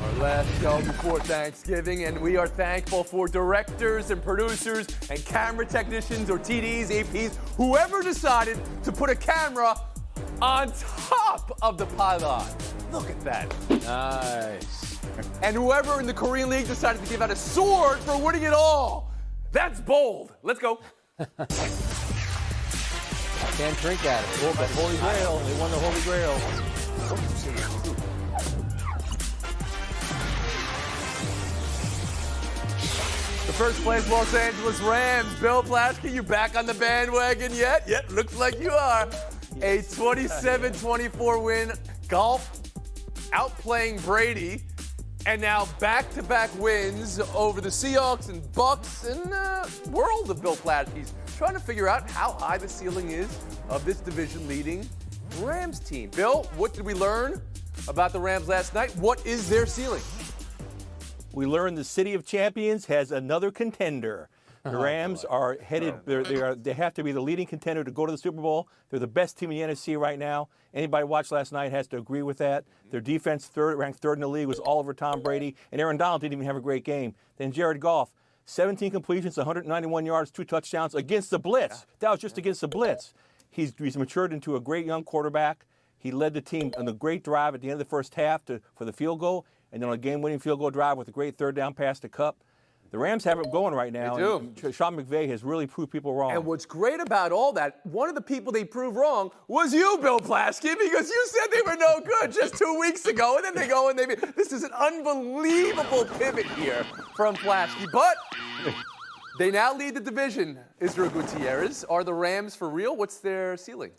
Our last show before Thanksgiving, and we are thankful for directors and producers and camera technicians or TDs, APs, whoever decided to put a camera on top of the pylon. Look at that. Nice. And whoever in the Korean League decided to give out a sword for winning it all. That's bold. Let's go. Can't drink at it. Oh, the Holy Grail. They won the Holy Grail. The first place Los Angeles Rams. Bill Plaschke, you back on the bandwagon yet? Yep, looks like you are. A 27-24 win. Golf outplaying Brady. And now back-to-back wins over the Seahawks and Bucs in the world of Bill Plaschke's trying to figure out how high the ceiling is of this division-leading Rams team. Bill, what did we learn about the Rams last night? What is their ceiling? We learned the City of Champions has another contender. The Rams are headed, they have to be the leading contender to go to the Super Bowl. They're the best team in the NFC right now. Anybody watched last night has to agree with that. Their defense, ranked third in the league, was all over Tom Brady. And Aaron Donald didn't even have a great game. Then Jared Goff, 17 completions, 191 yards, 2 touchdowns against the blitz. That was just against the blitz. He's matured into a great young quarterback. He led the team on a great drive at the end of the first half for the field goal, and then on a game-winning field goal drive with a great third down pass to Kupp. The Rams have it going right now. They do. And Sean McVay has really proved people wrong. And what's great about all that, one of the people they proved wrong was you, Bill Plaschke, because you said they were no good just 2 weeks ago, and then they go and this is an unbelievable pivot here from Plaschke. But they now lead the division. Israel Gutierrez, are the Rams for real? What's their ceiling?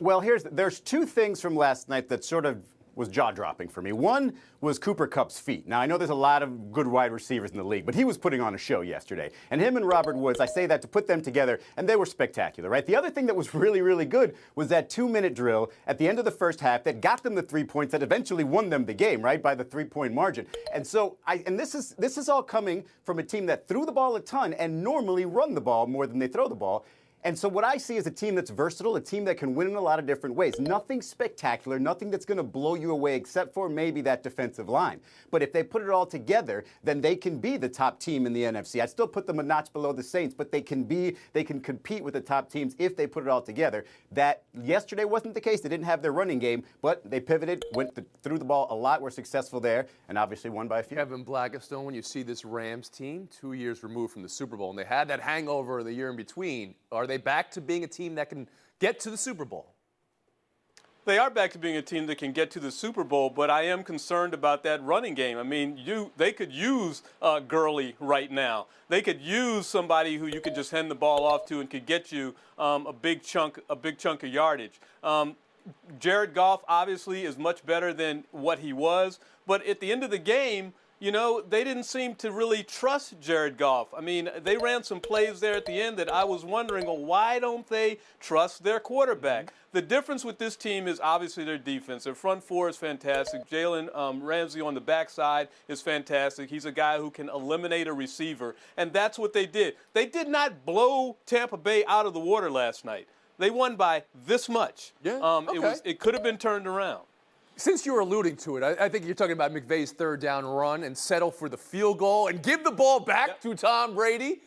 Well, there's two things from last night that sort of was jaw-dropping for me. One was Cooper Kupp's feet. Now, I know there's a lot of good wide receivers in the league, but he was putting on a show yesterday. And him and Robert Woods, I say that to put them together, and they were spectacular, right? The other thing that was really, really good was that 2-minute drill at the end of the first half that got them the 3 points that eventually won them the game, right, by the 3-point margin. And so, this is all coming from a team that threw the ball a ton and normally run the ball more than they throw the ball. And so what I see is a team that's versatile, a team that can win in a lot of different ways. Nothing spectacular, nothing that's going to blow you away except for maybe that defensive line. But if they put it all together, then they can be the top team in the NFC. I'd still put them a notch below the Saints, but they can compete with the top teams if they put it all together. That yesterday wasn't the case. They didn't have their running game, but they pivoted, threw the ball a lot, were successful there, and obviously won by a few. Kevin Blackistone, when you see this Rams team 2 years removed from the Super Bowl, and they had that hangover the year in between, are they back to being a team that can get to the Super Bowl? They are back to being a team that can get to the Super Bowl, but I am concerned about that running game. I mean, they could use Gurley right now. They could use somebody who you could just hand the ball off to and could get you a big chunk of yardage. Jared Goff obviously is much better than what he was, but at the end of the game, you know, they didn't seem to really trust Jared Goff. I mean, they ran some plays there at the end that I was wondering, well, why don't they trust their quarterback? The difference with this team is obviously their defense. Their front four is fantastic. Jalen Ramsey on the backside is fantastic. He's a guy who can eliminate a receiver, and that's what they did. They did not blow Tampa Bay out of the water last night. They won by this much. Yeah, okay. It could have been turned around. Since you were alluding to it, I think you're talking about McVay's third down run and settle for the field goal and give the ball back to Tom Brady.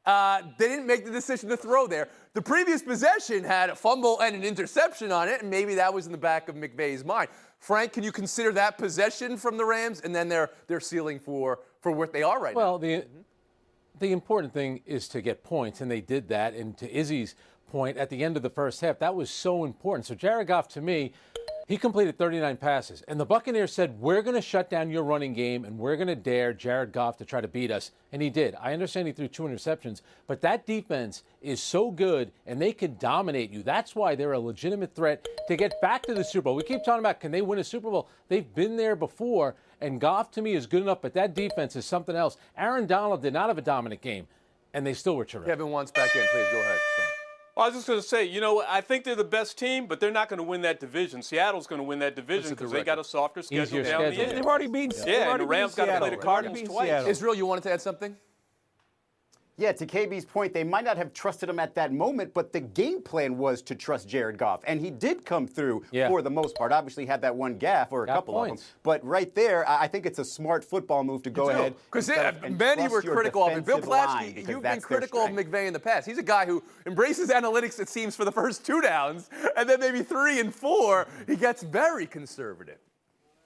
They didn't make the decision to throw there. The previous possession had a fumble and an interception on it, and maybe that was in the back of McVay's mind. Frank, can you consider that possession from the Rams and then their ceiling for where they are right now? Well, the important thing is to get points, and they did that. And to Izzy's point, at the end of the first half, that was so important. So Jared Goff, to me, he completed 39 passes, and the Buccaneers said, we're going to shut down your running game, and we're going to dare Jared Goff to try to beat us, and he did. I understand he threw 2 interceptions, but that defense is so good, and they can dominate you. That's why they're a legitimate threat to get back to the Super Bowl. We keep talking about, can they win a Super Bowl? They've been there before, and Goff, to me, is good enough, but that defense is something else. Aaron Donald did not have a dominant game, and they still were terrific. Kevin wants back in. Please, go ahead. Well, I was just going to say, you know, I think they're the best team, but they're not going to win that division. Seattle's going to win that division because they got a softer schedule down the end. They've already beaten and the Rams got to play the Cardinals twice. Israel, you wanted to add something? Yeah, to KB's point, they might not have trusted him at that moment, but the game plan was to trust Jared Goff. And he did come through for the most part. Obviously had that one gaffe or a couple of them. But right there, I think it's a smart football move to go ahead. Because many were critical of him. Bill Plaschke, you've been critical of McVay in the past. He's a guy who embraces analytics, it seems, for the first 2 downs, and then maybe 3 and 4, he gets very conservative.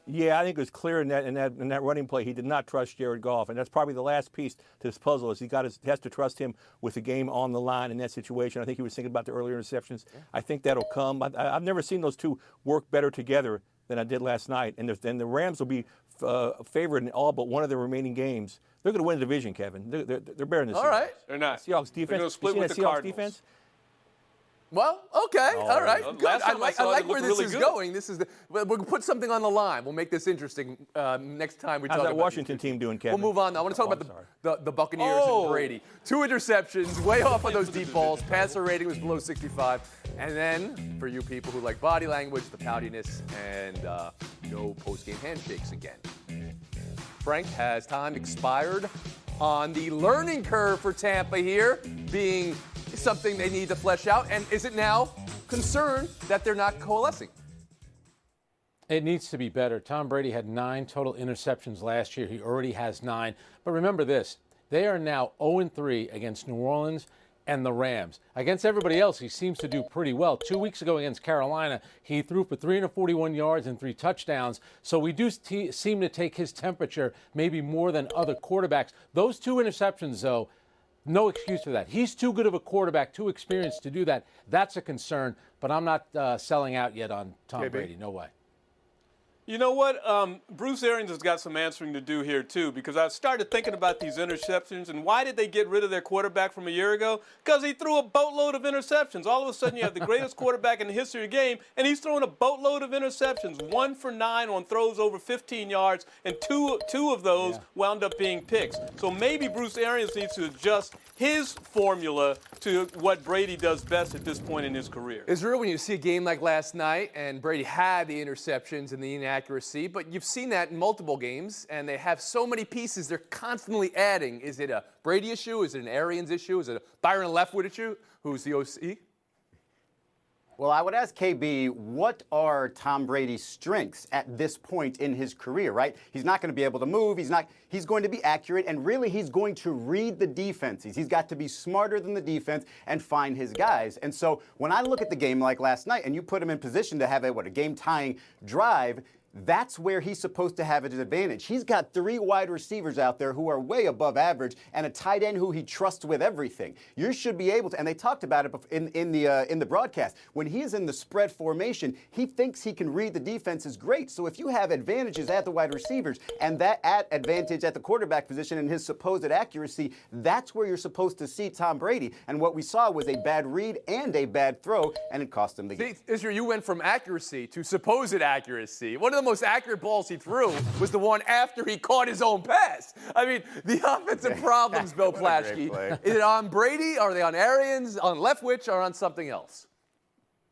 Yeah, I think it was clear in that running play he did not trust Jared Goff, and that's probably the last piece to this puzzle. Is he has to trust him with the game on the line in that situation. I think he was thinking about the earlier interceptions. I think that'll come. I've never seen those two work better together than I did last night, and the Rams will be favored in all but one of the remaining games. They're going to win the division, Kevin. They're better than the Seahawks. All right, they're not. Seahawks defense. They're going to split with the Seahawks Cardinals. Defense? Well, okay, all right, good. I like where this is going. We'll put something on the line. We'll make this interesting next time we talk about that Washington team doing, Kevin? We'll move on. I want to talk about the Buccaneers and Brady. 2 interceptions, way off on those deep balls. Passer rating was below 65. And then, for you people who like body language, the poutiness, and no post-game handshakes again. Frank, has time expired on the learning curve for Tampa here, being something they need to flesh out? And is it now concerned that they're not coalescing? It needs to be better. Tom Brady had 9 total interceptions last year. He already has 9. But remember this, they are now 0-3 against New Orleans and the Rams. Against everybody else, he seems to do pretty well. 2 weeks ago against Carolina, he threw for 341 yards and 3 touchdowns. So we do seem to take his temperature maybe more than other quarterbacks. Those 2 interceptions, though, no excuse for that. He's too good of a quarterback, too experienced to do that. That's a concern, but I'm not selling out yet on Tom Brady. No way. You know what? Bruce Arians has got some answering to do here, too, because I started thinking about these interceptions, and why did they get rid of their quarterback from a year ago? Because he threw a boatload of interceptions. All of a sudden, you have the greatest quarterback in the history of the game, and he's throwing a boatload of interceptions, 1 for 9 on throws over 15 yards, and two of those wound up being picks. So maybe Bruce Arians needs to adjust his formula to what Brady does best at this point in his career. It's real when you see a game like last night, and Brady had the interceptions and the inaccuracy, but you've seen that in multiple games, and they have so many pieces they're constantly adding. Is it a Brady issue? Is it an Arians issue? Is it a Byron Leftwich issue, who's the OC? Well, I would ask KB, what are Tom Brady's strengths at this point in his career, right? He's not going to be able to move. He's going to be accurate, and really he's going to read the defenses. He's got to be smarter than the defense and find his guys. And so when I look at the game like last night and you put him in position to have a game-tying drive, that's where he's supposed to have his advantage. He's got 3 wide receivers out there who are way above average and a tight end who he trusts with everything. You should be able to, and they talked about it in the broadcast. When he is in the spread formation, he thinks he can read the defense is great. So if you have advantages at the wide receivers and that advantage at the quarterback position and his supposed accuracy, that's where you're supposed to see Tom Brady. And what we saw was a bad read and a bad throw, and it cost him the game. Israel, you went from accuracy to supposed accuracy. One of the most accurate balls he threw was the one after he caught his own pass. I mean, the offensive problems, Bill Plaschke. Is it on Brady? Are they on Arians, on Leftwich, or on something else?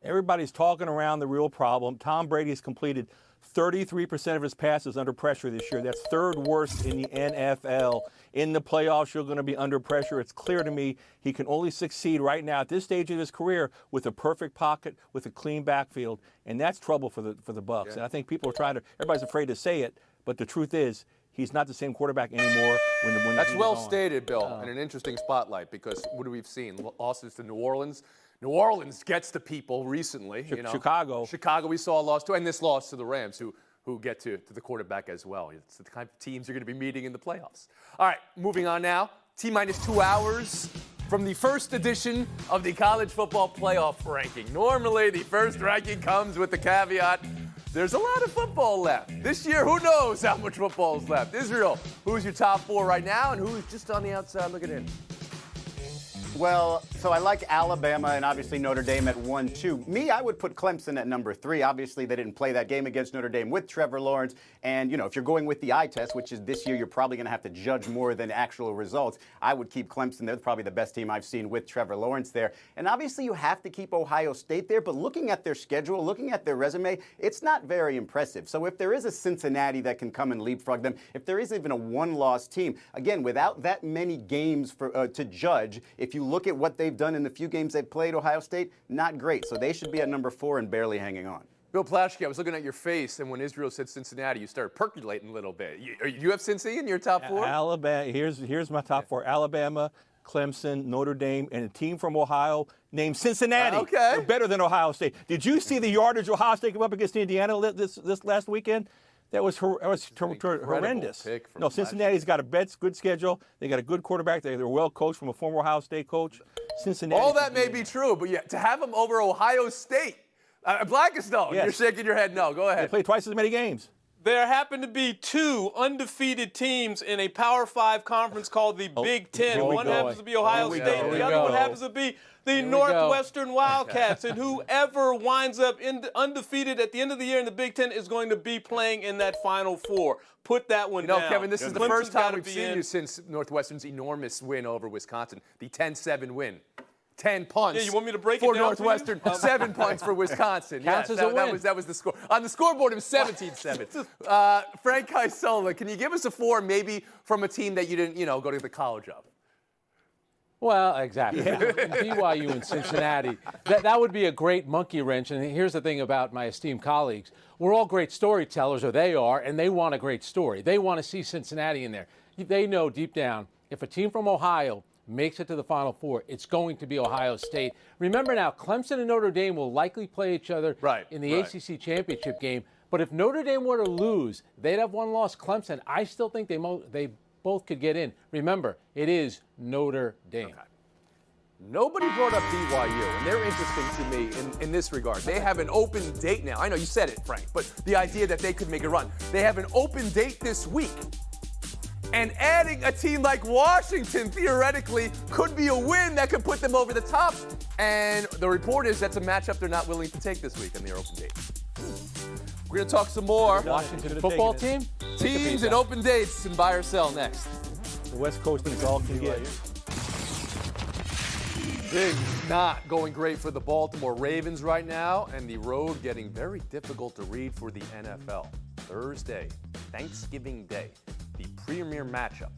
Everybody's talking around the real problem. Tom Brady's completed 33% of his passes under pressure this year. That's 3rd worst in the NFL. In the playoffs, you're going to be under pressure. It's clear to me he can only succeed right now at this stage of his career with a perfect pocket, with a clean backfield, and that's trouble for the Bucs. Yeah. And I think people are everybody's afraid to say it, but the truth is he's not the same quarterback anymore. When that's well stated, Bill, and an interesting spotlight because what have we seen? Losses to New Orleans. New Orleans gets to people recently. Chicago we saw a loss to, and this loss to the Rams, who get to the quarterback as well. It's the kind of teams you're going to be meeting in the playoffs. All right, moving on now. T-minus 2 hours from the first edition of the college football playoff ranking. Normally, the first ranking comes with the caveat, there's a lot of football left. This year, who knows how much football is left? Israel, who's your top 4 right now, and who's just on the outside looking in? Well, so I like Alabama and obviously Notre Dame at 1-2. Me, I would put Clemson at number 3. Obviously, they didn't play that game against Notre Dame with Trevor Lawrence. And, if you're going with the eye test, which is this year, you're probably going to have to judge more than actual results. I would keep Clemson. They're probably the best team I've seen with Trevor Lawrence there. And obviously, you have to keep Ohio State there. But looking at their schedule, looking at their resume, it's not very impressive. So if there is a Cincinnati that can come and leapfrog them, if there is even a one-loss team, again, without that many games to judge, if you look at what they've done in the few games they've played, Ohio State, not great. So they should be at number 4 and barely hanging on. Bill Plaschke, I was looking at your face, and when Israel said Cincinnati, you started percolating a little bit. You have Cincy in your top 4? Alabama. Here's my top 4. Alabama, Clemson, Notre Dame, and a team from Ohio named Cincinnati. Okay. They're better than Ohio State. Did you see the yardage Ohio State came up against Indiana this last weekend? That was horrendous. No, Cincinnati's got a good schedule. They got a good quarterback. They're well coached from a former Ohio State coach. Cincinnati. All that may be true, but to have them over Ohio State, Blackistone, yes. You're shaking your head no. Go ahead. They play twice as many games. There happen to be 2 undefeated teams in a Power 5 conference called the Big Ten. One happens to be Ohio State, and the other one happens to be the Northwestern Wildcats. And whoever winds up undefeated at the end of the year in the Big Ten is going to be playing in that Final Four. Put that one down. Kevin, this is the Clemson's first time gotta we've be seen in. you since Northwestern's enormous win over Wisconsin, the 10-7 win. 10 punts Yeah, you want me to break it for down for you? Northwestern, 7 punts for Wisconsin. Counts as a win. That was the score. On the scoreboard, it was 17-7. Frank Isola, can you give us a 4 maybe from a team that you didn't, go to the college of? Well, exactly. BYU and Cincinnati. That would be a great monkey wrench. And here's the thing about my esteemed colleagues. We're all great storytellers, or they are, and they want a great story. They want to see Cincinnati in there. They know deep down, if a team from Ohio makes it to the Final Four, it's going to be Ohio State. Remember now, Clemson and Notre Dame will likely play each other in the ACC championship game. But if Notre Dame were to lose, they'd have one loss. Clemson, I still think they both could get in. Remember, it is Notre Dame. Okay. Nobody brought up BYU, and they're interesting to me in this regard. They have an open date now. I know you said it, Frank, but the idea that they could make a run. They have an open date this week. And adding a team like Washington, theoretically, could be a win that could put them over the top. And the report is that's a matchup they're not willing to take this week on their open date. We're going to talk some more Washington football team? teams and open dates and buy or sell next. The West Coast is all can get. Things not going great for the Baltimore Ravens right now, and the road getting very difficult to read for the NFL. Thursday, Thanksgiving Day, the premier matchup.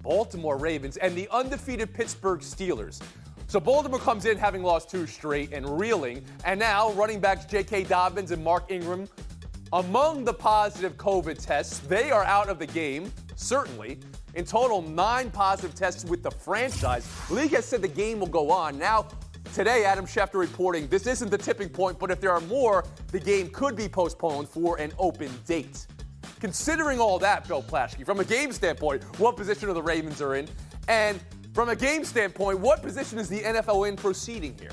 Baltimore Ravens and the undefeated Pittsburgh Steelers. So Baltimore comes in having lost 2 straight and reeling, and now running backs J.K. Dobbins and Mark Ingram, among the positive COVID tests, they are out of the game, certainly. In total, 9 positive tests with the franchise. The league has said the game will go on. Now, today, Adam Schefter reporting this isn't the tipping point, but if there are more, the game could be postponed for an open date. Considering all that, Bill Plaschke, from a game standpoint, what position are the Ravens are in? And from a game standpoint, what position is the NFL in proceeding here?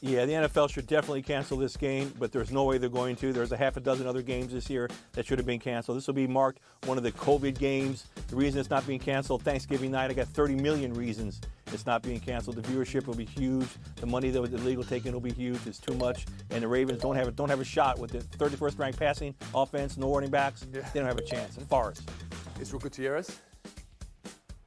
Yeah, the NFL should definitely cancel this game, but there's no way they're going to. There's a half a dozen other games this year that should have been canceled. This will be marked one of the COVID games. The reason it's not being canceled, Thanksgiving night, I got 30 million reasons it's not being canceled. The viewership will be huge. The money that the league will take in will be huge. It's too much. And the Ravens don't have a shot with the 31st ranked passing offense, no running backs. Yeah. They don't have a chance. And Forrest. Israel Gutierrez?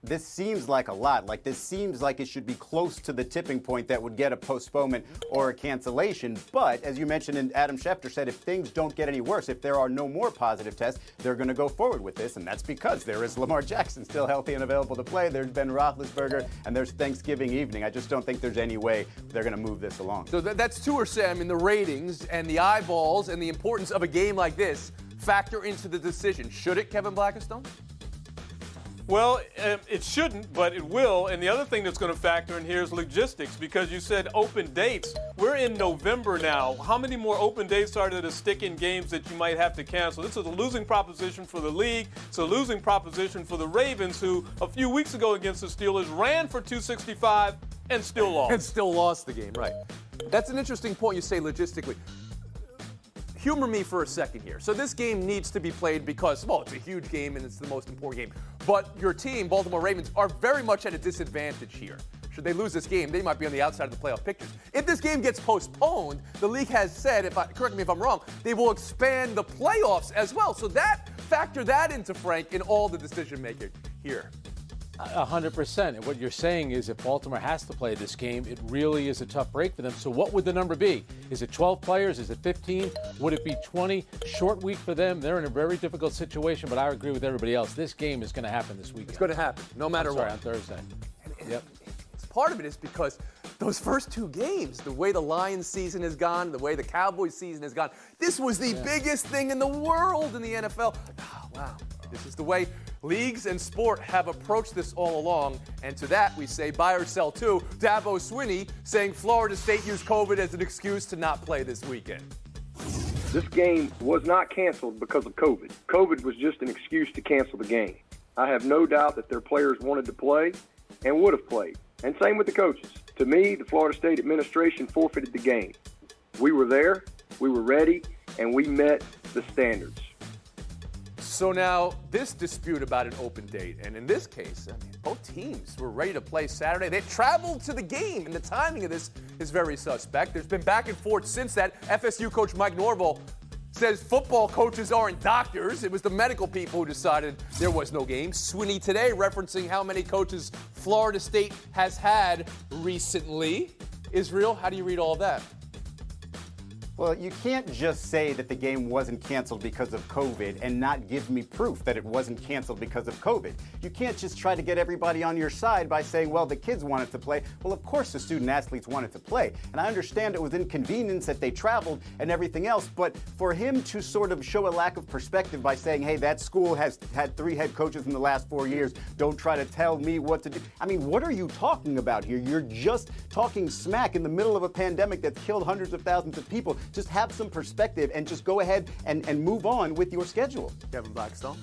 This seems like a lot. This seems like it should be close to the tipping point that would get a postponement or a cancellation. But as you mentioned, and Adam Schefter said, if things don't get any worse, if there are no more positive tests, they're going to go forward with this. And that's because there is Lamar Jackson still healthy and available to play. There's Ben Roethlisberger, and there's Thanksgiving evening. I just don't think there's any way they're going to move this along. So that's 2 or Sam in the ratings and the eyeballs and the importance of a game like this factor into the decision. Should it, Kevin Blackistone? Well, it shouldn't, but it will. And the other thing that's going to factor in here is logistics, because you said open dates. We're in November now. How many more open dates are there to stick in games that you might have to cancel? This is a losing proposition for the league. It's a losing proposition for the Ravens, who a few weeks ago against the Steelers ran for 265 and still lost. And still lost the game, right. That's an interesting point you say logistically. Humor me for a second here. So this game needs to be played because, well, it's a huge game and it's the most important game. But your team, Baltimore Ravens, are very much at a disadvantage here. should they lose this game, they might be on the outside of the playoff pictures. If this game gets postponed, the league has said, correct me if I'm wrong, they will expand the playoffs as well. So factor that into, Frank, in all the decision making here. 100%. And what you're saying is if Baltimore has to play this game, it really is a tough break for them. So what would the number be? Is it 12 players? Is it 15? Would it be 20? Short week for them. They're in a very difficult situation, but I agree with everybody else. This game is going to happen this weekend. It's going to happen, no matter what. On Thursday. Yep. Part of it is because those first two games, the way the Lions season has gone, the way the Cowboys season has gone, this was the biggest thing in the world in the NFL. Oh, wow. This is the way leagues and sport have approached this all along. And to that, we say buy or sell too. Dabo Swinney saying Florida State used COVID as an excuse to not play this weekend. This game was not canceled because of COVID. COVID was just an excuse to cancel the game. I have no doubt that their players wanted to play and would have played. And same with the coaches. To me, the Florida State administration forfeited the game. We were there, we were ready, and we met the standards. So now, this dispute about an open date, and in this case, I mean, both teams were ready to play Saturday. They traveled to the game, and the timing of this is very suspect. There's been back and forth since that. FSU coach Mike Norvell says football coaches aren't doctors. It was the medical people who decided there was no game. Swinney today referencing how many coaches Florida State has had recently. Israel, how do you read all of that? Well, you can't just say that the game wasn't canceled because of COVID and not give me proof that it wasn't canceled because of COVID. You can't just try to get everybody on your side by saying, well, the kids wanted to play. Well, of course the student athletes wanted to play. And I understand it was inconvenience that they traveled and everything else, but for him to sort of show a lack of perspective by saying, hey, that school has had 3 head coaches in the last 4 years, don't try to tell me what to do. I mean, what are you talking about here? You're just talking smack in the middle of a pandemic that's killed hundreds of thousands of people. Just have some perspective and just go ahead and move on with your schedule. Kevin Blackstone.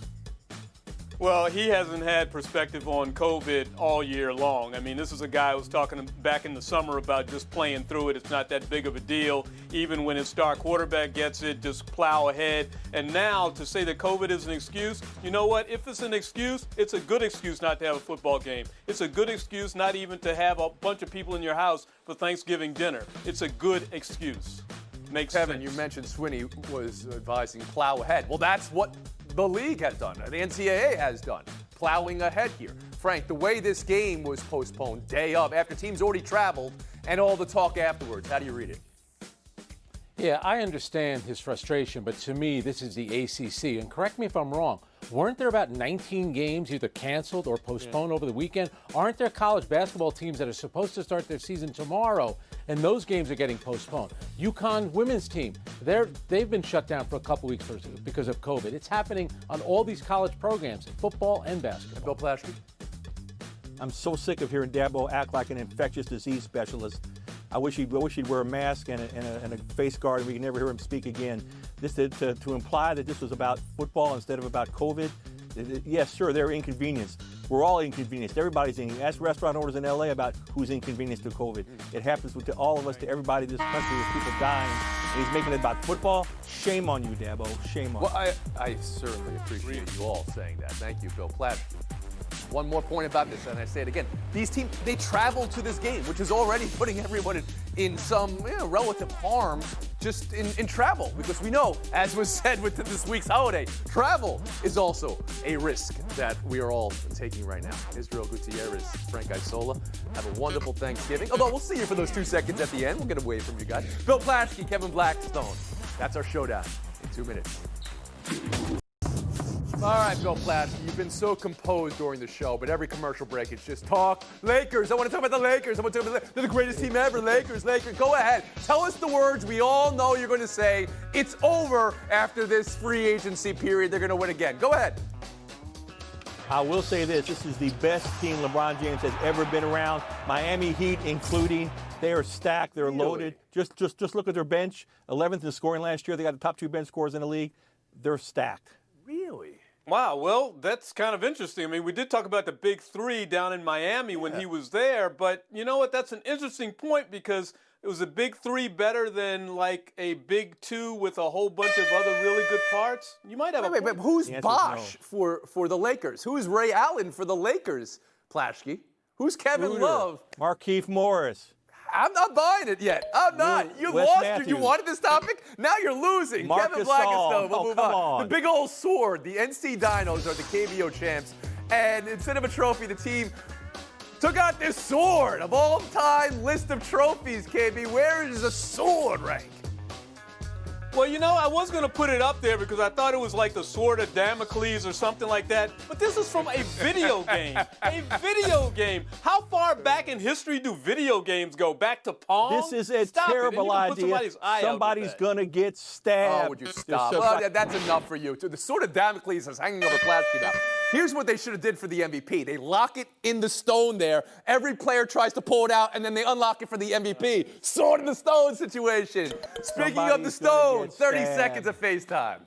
Well, he hasn't had perspective on COVID all year long. I mean, this is a guy who was talking back in the summer about just playing through it. It's not that big of a deal. Even when his star quarterback gets it, just plow ahead. And now to say that COVID is an excuse, you know what? If it's an excuse, it's a good excuse not to have a football game. It's a good excuse not even to have a bunch of people in your house for Thanksgiving dinner. It's a good excuse. Makes Kevin, sense. you mentioned Swinney was advising plow ahead. Well, that's what the league has done. The NCAA has done, plowing ahead here. Frank, the way this game was postponed day of, after teams already traveled, and all the talk afterwards, how do you read it? Yeah, I understand his frustration, but to me, this is the ACC. And correct me if I'm wrong, weren't there about 19 games either canceled or postponed over the weekend? Aren't there college basketball teams that are supposed to start their season tomorrow, and those games are getting postponed? UConn women's team, they've been shut down for a couple weeks because of COVID. It's happening on all these college programs, football and basketball. Bill Plaschke? I'm so sick of hearing Dabo act like an infectious disease specialist. I wish he'd wear a mask and a face guard, and we can never hear him speak again. This to imply that this was about football instead of about COVID. Yes, sure, they're inconvenienced. We're all inconvenienced. Everybody's inconvenienced. Ask restaurant owners in LA about who's inconvenienced to COVID. It happens to all of us, to everybody in this country, with people dying. And he's making it about football. Shame on you, Dabo. Shame on you. Well, I certainly appreciate you all saying that. Thank you, Bill Plaschke. One more point about this, and I say it again. These teams, they travel to this game, which is already putting everyone in some relative harm just in travel. Because we know, as was said with this week's holiday, travel is also a risk that we are all taking right now. Israel Gutierrez, Frank Isola, have a wonderful Thanksgiving. Although we'll see you for those 2 seconds at the end. We'll get away from you guys. Bill Plaschke, Kevin Blackstone. That's our showdown in 2 minutes. All right, Bill Plaschke, you've been so composed during the show, but every commercial break, it's just talk. Lakers, I want to talk about the Lakers. I want to talk about they're the greatest team ever. Lakers. Go ahead. Tell us the words we all know you're going to say. It's over after this free agency period. They're going to win again. Go ahead. I will say this is the best team LeBron James has ever been around. Miami Heat including. They are stacked. They're loaded. Just look at their bench. 11th in scoring last year. They got the top 2 bench scorers in the league. They're stacked. Really? Wow, well, that's kind of interesting. I mean, we did talk about the big 3 down in Miami when he was there, but you know what? That's an interesting point because it was a big 3 better than like a big 2 with a whole bunch of other really good parts. You might have a point. Who's Bosh for the Lakers? Who is Ray Allen for the Lakers, Plaschke? Who's Kevin Reuter, Love? Markieff Morris. I'm not buying it yet. I'm not. You Wes lost. Matthews. You wanted this topic. Now you're losing. Marc Kevin Blackistone. Gasol. We'll Oh, move come on. on. The big old sword. The NC Dinos are the KBO champs. And instead of a trophy, the team took out this sword of all-time list of trophies, KB. Where is the sword rank? Well, you know, I was going to put it up there because I thought it was like the Sword of Damocles or something like that. But this is from a video game. A video game. How far back in history do video games go? Back to Pong? This is a Stop it. terrible And you can put idea. somebody's eye out with Somebody's that. going to get stabbed. Oh, would you stop? Well, that's enough for you. The sword of Damocles is hanging over Plasky now. Here's what they should have did for the MVP. They lock it in the stone there. Every player tries to pull it out, and then they unlock it for the MVP. Sword in the stone situation. Speaking of the Somebody's gonna stone, get 30 stabbed. seconds of FaceTime.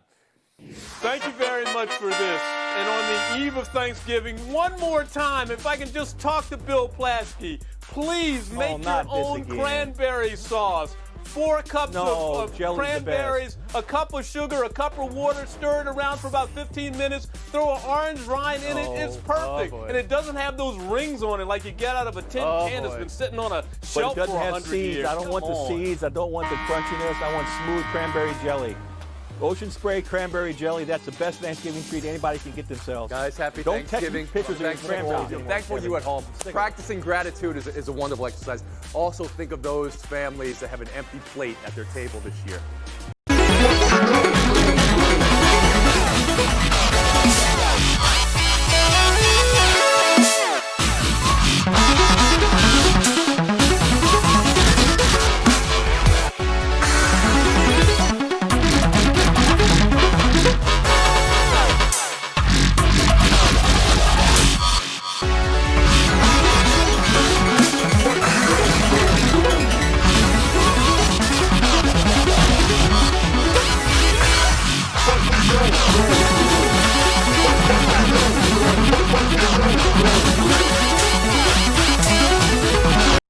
Thank you very much for this. And on the eve of Thanksgiving, one more time, if I can just talk to Bill Plaschke, please make your not this own again. cranberry sauce. 4 cups No, of jelly's the cranberries, a cup of sugar, a cup of water, stir it around for about 15 minutes, throw an orange rind in it. It's perfect. boy. And it doesn't have those rings on it like you get out of a tin can that's boy. been sitting on a But shelf it doesn't for have 100 seeds. years. I don't want Come the on. seeds. I don't want the crunchiness. I want smooth cranberry jelly. Ocean Spray cranberry jelly, that's the best Thanksgiving treat anybody can get themselves. Guys, happy Don't Thanksgiving. text me pictures of your Thankful cranberries you. anymore, Thankful Kevin. you at home. Stick it. Practicing gratitude is a wonderful exercise. Also, think of those families that have an empty plate at their table this year.